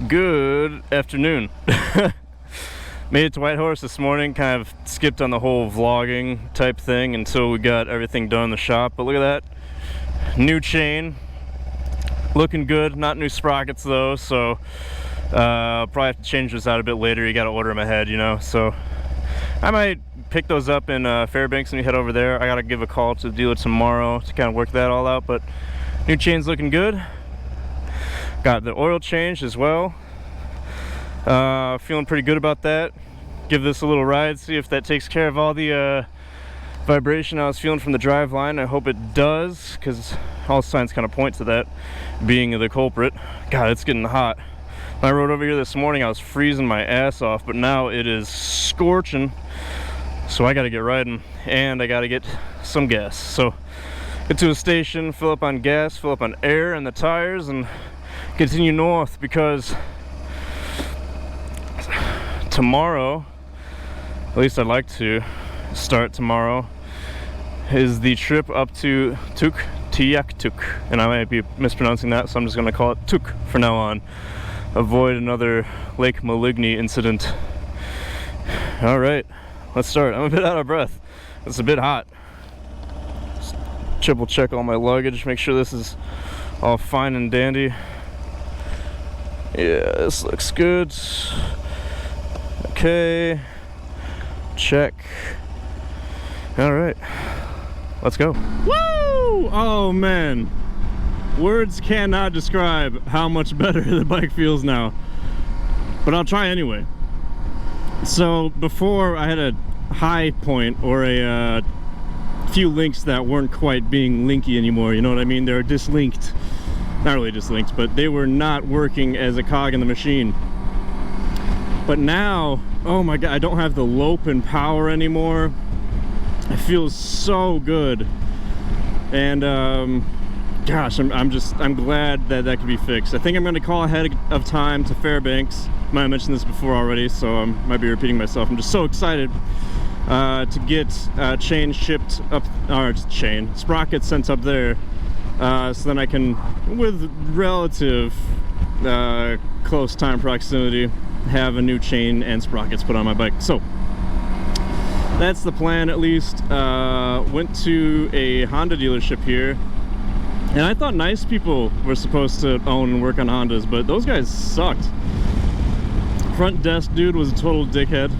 Good afternoon. Made it to Whitehorse this morning, kind of skipped on the whole vlogging type thing until we got everything done in the shop. But look at that, new chain, looking good. Not new sprockets though, so probably have to change those out a bit later. You got to order them ahead, you know. So I might pick those up in Fairbanks and we head over there. I got to give a call to the dealer tomorrow to kind of work that all out. But new chain's looking good. Got the oil changed as well. Feeling pretty good about that. Give this a little ride, see if that takes care of all the vibration I was feeling from the drive line. I hope it does, because all signs kind of point to that being the culprit. God, it's getting hot. When I rode over here this morning, I was freezing my ass off, but now it is scorching. So I got to get riding, and I got to get some gas. So get to a station, fill up on gas, fill up on air and the tires, and continue north, because tomorrow, at least I'd like to start tomorrow, is the trip up to Tiaktuk, and I might be mispronouncing that, so I'm just going to call it Tuk from now on. Avoid another Lake Maligny incident. All right, let's start. I'm a bit out of breath. It's a bit hot. Just triple check all my luggage, make sure this is all fine and dandy. Yeah, this looks good. Okay, check. All right, let's go. Woo! Oh man, words cannot describe how much better the bike feels now, but I'll try anyway. So before, I had a high point, or a few links that weren't quite being linky anymore, you know what I mean? They were dislinked. Not really dislinked, but they were not working as a cog in the machine. But now, oh my god, I don't have the lope and power anymore. It feels so good. And gosh, I'm glad that that could be fixed. I think I'm gonna call ahead of time to Fairbanks. I might have mentioned this before already, so I might be repeating myself. I'm just so excited to get chain shipped up, or chain sprockets sent up there. So then I can, with relative close time proximity, have a new chain and sprockets put on my bike. So that's the plan, at least. Went to a Honda dealership here, and I thought nice people were supposed to own and work on Hondas, but those guys sucked. Front desk dude was a total dickhead.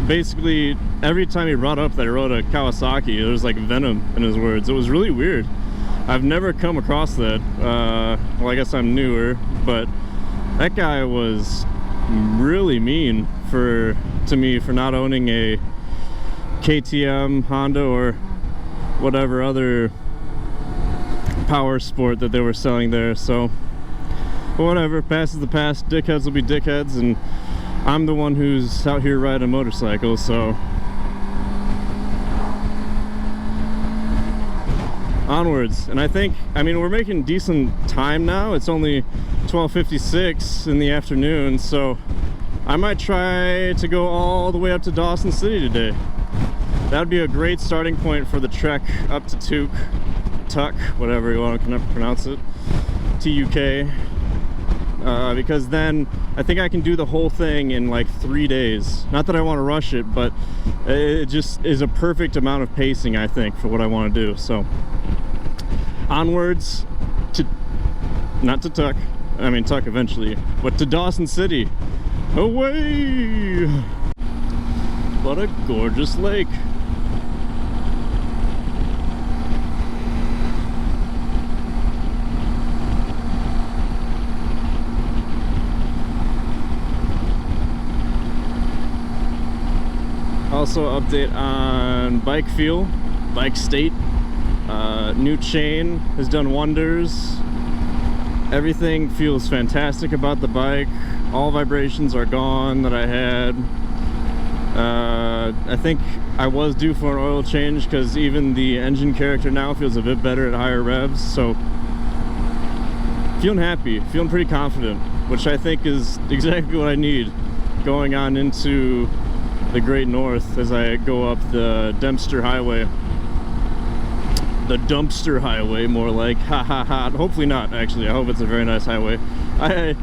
Basically, every time he brought up that he rode a Kawasaki, there was like venom in his words. It was really weird. I've never come across that. Well, I guess I'm newer, but that guy was really mean to me for not owning a KTM, Honda, or whatever other power sport that they were selling there. So whatever, past is the past. Dickheads will be dickheads, and I'm the one who's out here riding a motorcycle, so onwards. And I mean, we're making decent time now. It's only 12:56 in the afternoon, so I might try to go all the way up to Dawson City today. That would be a great starting point for the trek up to Tuk, whatever you want to pronounce it, T-U-K. Because then I think I can do the whole thing in like 3 days. Not that I want to rush it, but it just is a perfect amount of pacing, I think, for what I want to do. So onwards to, not to Tuk, I mean Tuk eventually, but to Dawson City. Away! What a gorgeous lake. Also update on bike feel, bike state. New chain has done wonders. Everything feels fantastic about the bike. All vibrations are gone that I had. I think I was due for an oil change, because even the engine character now feels a bit better at higher revs. So feeling happy, feeling pretty confident, which I think is exactly what I need going on into the Great North as I go up the Dempster Highway. the Dempster Highway, more like, ha ha ha. Hopefully not, actually. I hope it's a very nice highway. I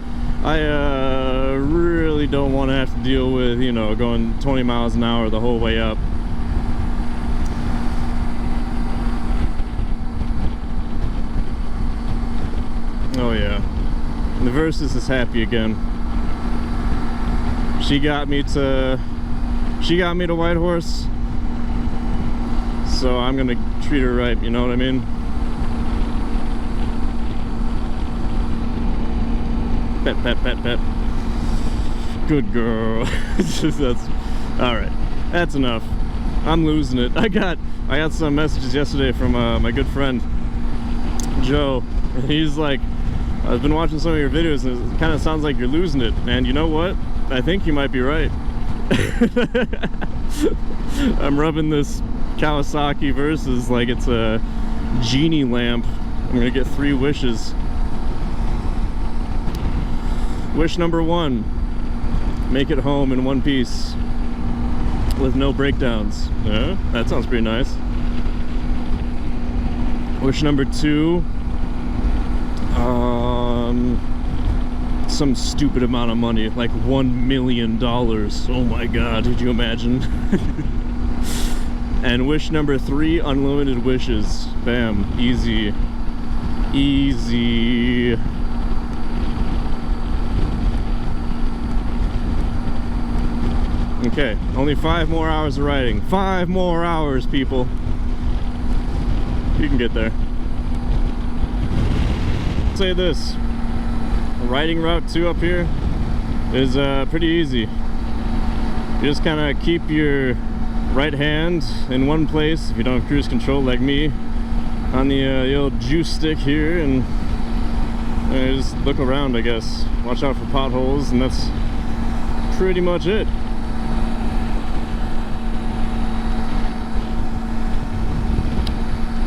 really don't want to have to deal with, you know, going 20 miles an hour the whole way up. Oh yeah, the Versus is happy again. She got me to White Horse, so I'm gonna treat her right, you know what I mean? Pet, pet, pet, pet. Good girl. That's all right. That's enough. I'm losing it. I got some messages yesterday from my good friend Joe, and he's like, I've been watching some of your videos and it kind of sounds like you're losing it. And you know what? I think you might be right. I'm rubbing this Kawasaki Versus like it's a genie lamp. I'm gonna get 3 wishes. Wish number 1, make it home in one piece with no breakdowns. Yeah, that sounds pretty nice. Wish number 2, some stupid amount of money, like $1 million. Oh my god, did you imagine? And wish number 3, unlimited wishes. Bam, easy. Easy. Okay, only 5 more hours of riding. 5 more hours, people. You can get there. I'll say this. Riding Route 2 up here is pretty easy. You just kind of keep your right hand in one place, if you don't have cruise control like me, on the old juice stick here, and just look around, I guess. Watch out for potholes, and that's pretty much it.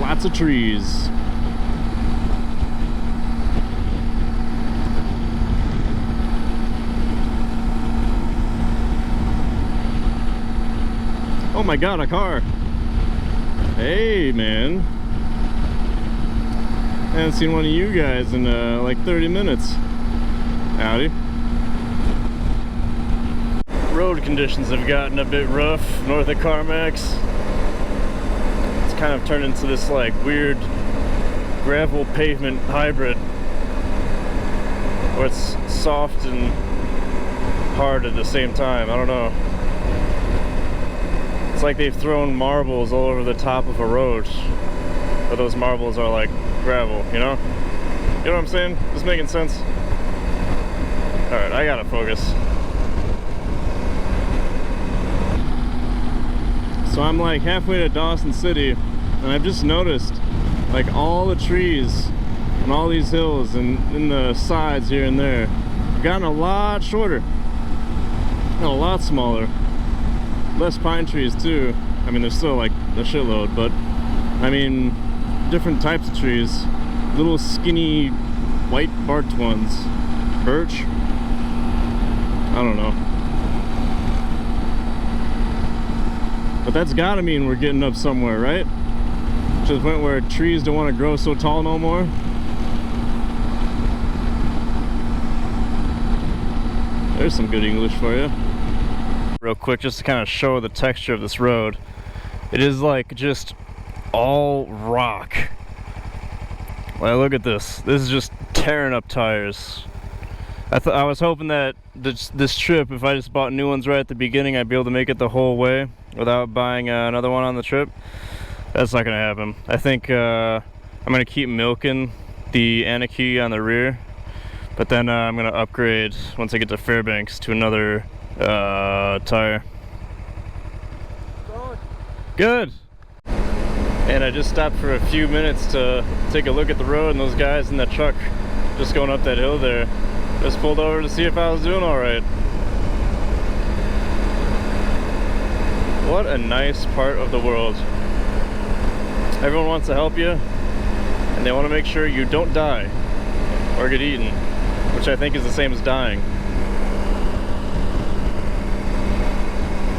Lots of trees. Oh my god, a car. Hey man, I haven't seen one of you guys in like 30 minutes. Howdy. Road conditions have gotten a bit rough north of Carmax. It's kind of turned into this like weird gravel pavement hybrid where it's soft and hard at the same time. I don't know. It's like they've thrown marbles all over the top of a road, but those marbles are like gravel, you know? You know what I'm saying? This making sense? Alright, I gotta focus. So I'm like halfway to Dawson City, and I've just noticed like all the trees and all these hills and in the sides here and there have gotten a lot shorter and a lot smaller. Less pine trees too. I mean, there's still like a shitload, but I mean different types of trees. Little skinny white barked ones. Birch? I don't know. But that's gotta mean we're getting up somewhere, right? To the point where trees don't want to grow so tall no more. There's some good English for you. Real quick, just to kind of show the texture of this road. It is like just all rock. Well, look at this. This is just tearing up tires. I was hoping that this trip, if I just bought new ones right at the beginning, I'd be able to make it the whole way without buying another one on the trip. That's not gonna happen. I think I'm gonna keep milking the Anarchy on the rear, but then I'm gonna upgrade once I get to Fairbanks to another tire. Good. And I just stopped for a few minutes to take a look at the road, and those guys in that truck just going up that hill there just pulled over to see if I was doing all right. What a nice part of the world. Everyone wants to help you, and they want to make sure you don't die or get eaten, which I think is the same as dying.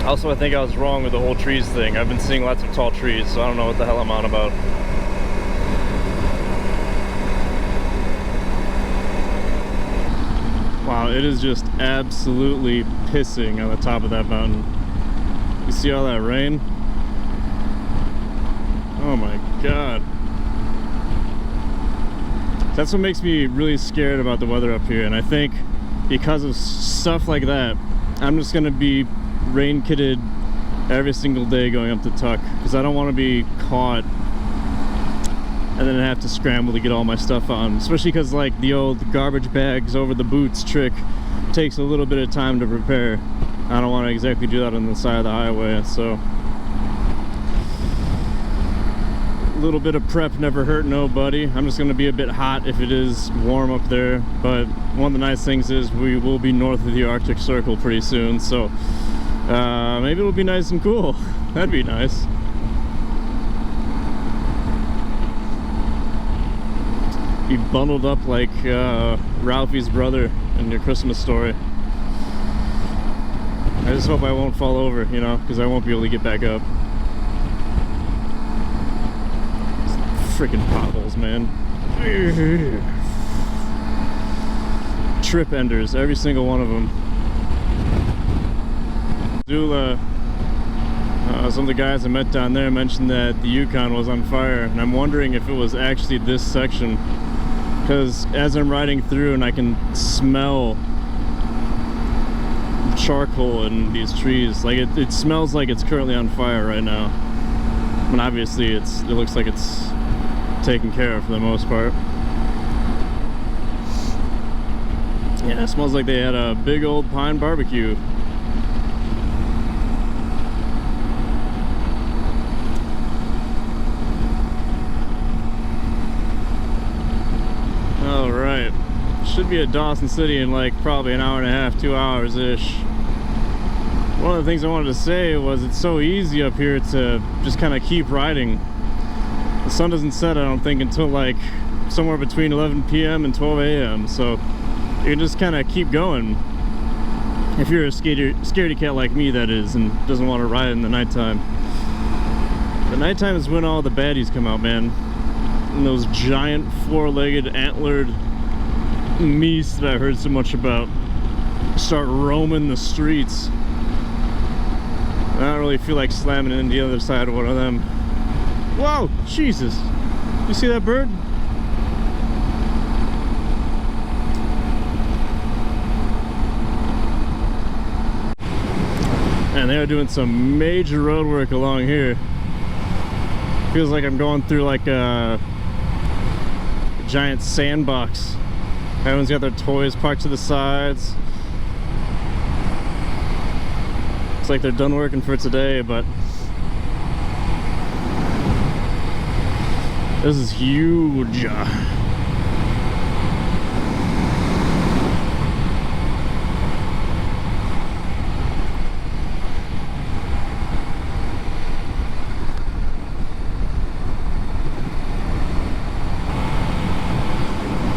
Also, I think I was wrong with the whole trees thing. I've been seeing lots of tall trees, so I don't know what the hell I'm on about. Wow, it is just absolutely pissing on the top of that mountain. You see all that rain? Oh my god. That's what makes me really scared about the weather up here, and I think because of stuff like that, I'm just gonna be rain kitted every single day going up to Tuck, because I don't want to be caught and then have to scramble to get all my stuff on, especially because like the old garbage bags over the boots trick takes a little bit of time to prepare. I don't want to exactly do that on the side of the highway, so a little bit of prep never hurt nobody. I'm just going to be a bit hot if it is warm up there, but one of the nice things is we will be north of the Arctic Circle pretty soon, so maybe it'll be nice and cool. That'd be nice. Be bundled up like Ralphie's brother in Your Christmas Story. I just hope I won't fall over, you know, because I won't be able to get back up. Freaking potholes, man. Trip enders, every single one of them. Zula, some of the guys I met down there mentioned that the Yukon was on fire, and I'm wondering if it was actually this section, because as I'm riding through and I can smell charcoal in these trees, like it smells like it's currently on fire right now. I mean, obviously it looks like it's taken care of for the most part. Yeah, it smells like they had a big old pine barbecue. Alright, should be at Dawson City in like probably an hour and a half, 2 hours-ish. One of the things I wanted to say was it's so easy up here to just kind of keep riding. The sun doesn't set, I don't think, until like somewhere between 11 p.m. and 12 a.m. So you can just kind of keep going. If you're a scaredy cat like me, that is, and doesn't want to ride in the nighttime. The nighttime is when all the baddies come out, man. And those giant four-legged antlered meese that I heard so much about start roaming the streets. I don't really feel like slamming into the other side of one of them. Whoa, Jesus! You see that bird? And they are doing some major road work along here. Feels like I'm going through like a giant sandbox. Everyone's got their toys parked to the sides. Looks like they're done working for today, but this is huge.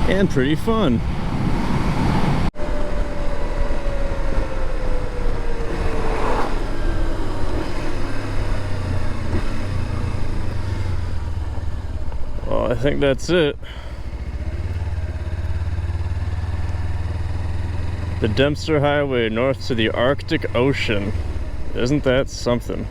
And pretty fun. Well, I think that's it. The Dempster Highway north to the Arctic Ocean. Isn't that something?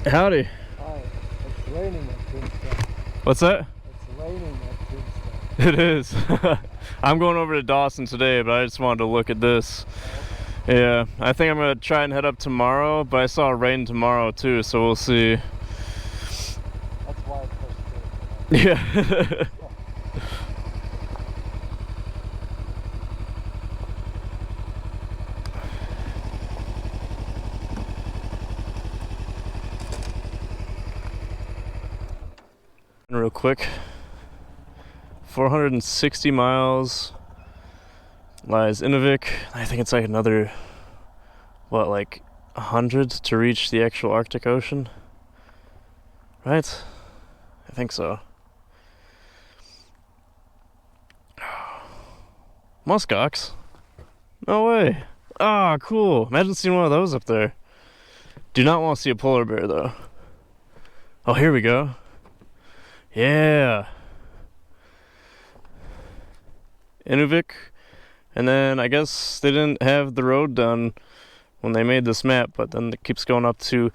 Howdy. Hi. It's raining at Dempster. What's that? It's raining at Dempster. It is. I'm going over to Dawson today, but I just wanted to look at this. Yeah, I think I'm going to try and head up tomorrow, but I saw rain tomorrow too, so we'll see. That's why I pushed it. Yeah. Real quick, 460 miles lies Inuvik. I think it's like another, what, like 100 to reach the actual Arctic Ocean, right? I think so. Muskox? No way. Ah, cool. Imagine seeing one of those up there. Do not want to see a polar bear, though. Oh, here we go. Yeah. Inuvik. And then I guess they didn't have the road done when they made this map, but then it keeps going up to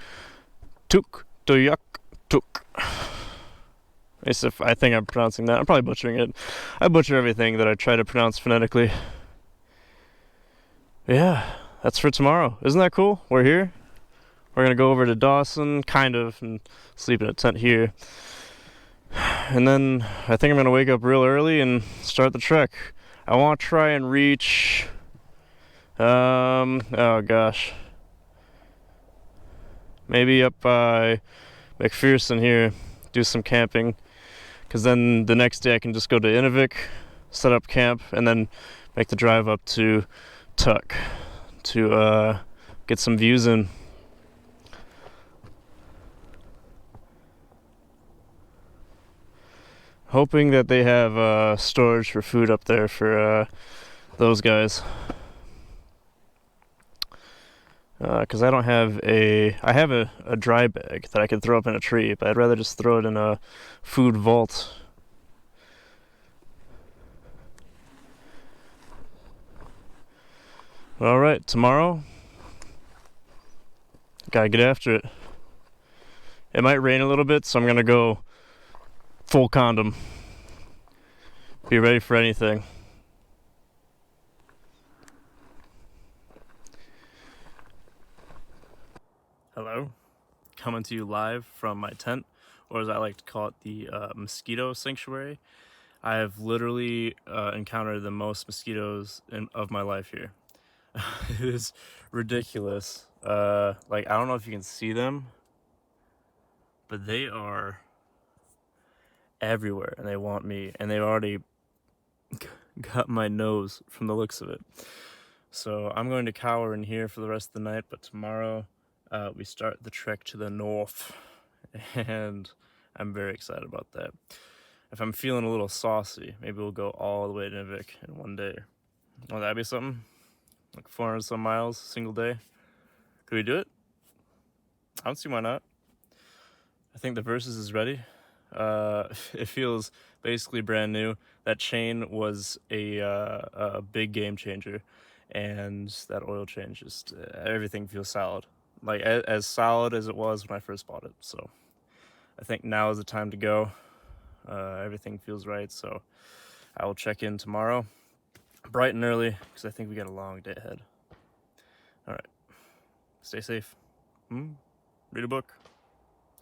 Tuk Toyak Tuk. I think I'm pronouncing that. I'm probably butchering it. I butcher everything that I try to pronounce phonetically. Yeah, that's for tomorrow. Isn't that cool? We're here. We're gonna go over to Dawson, kind of, and sleep in a tent here. And then I think I'm gonna wake up real early and start the trek. I want to try and reach. Oh gosh. Maybe up by McPherson here, do some camping. Because then the next day I can just go to Inuvik, set up camp, and then make the drive up to Tuk to get some views in. Hoping that they have storage for food up there for those guys. Because I don't have I have a dry bag that I could throw up in a tree, but I'd rather just throw it in a food vault. Alright, tomorrow, gotta get after it. It might rain a little bit, so I'm gonna go full condom. Be ready for anything. Hello, coming to you live from my tent, or as I like to call it, the Mosquito Sanctuary. I have literally encountered the most mosquitoes of my life here. It is ridiculous. Like, I don't know if you can see them, but they are everywhere and they want me, and they've already got my nose from the looks of it. So I'm going to cower in here for the rest of the night, but tomorrow we start the trek to the north, and I'm very excited about that. If I'm feeling a little saucy, maybe we'll go all the way to Nivik in one day. Will that be something? Like 400 some miles, single day? Could we do it? I don't see why not. I think the Versus is ready. It feels basically brand new. That chain was a big game changer, and that oil change, just everything feels solid. Like as solid as it was when I first bought it. So I think now is the time to go. Everything feels right, so I will check in tomorrow, bright and early, because I think we got a long day ahead. All right, stay safe. Read a book.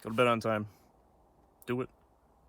Go to bed on time. Do it.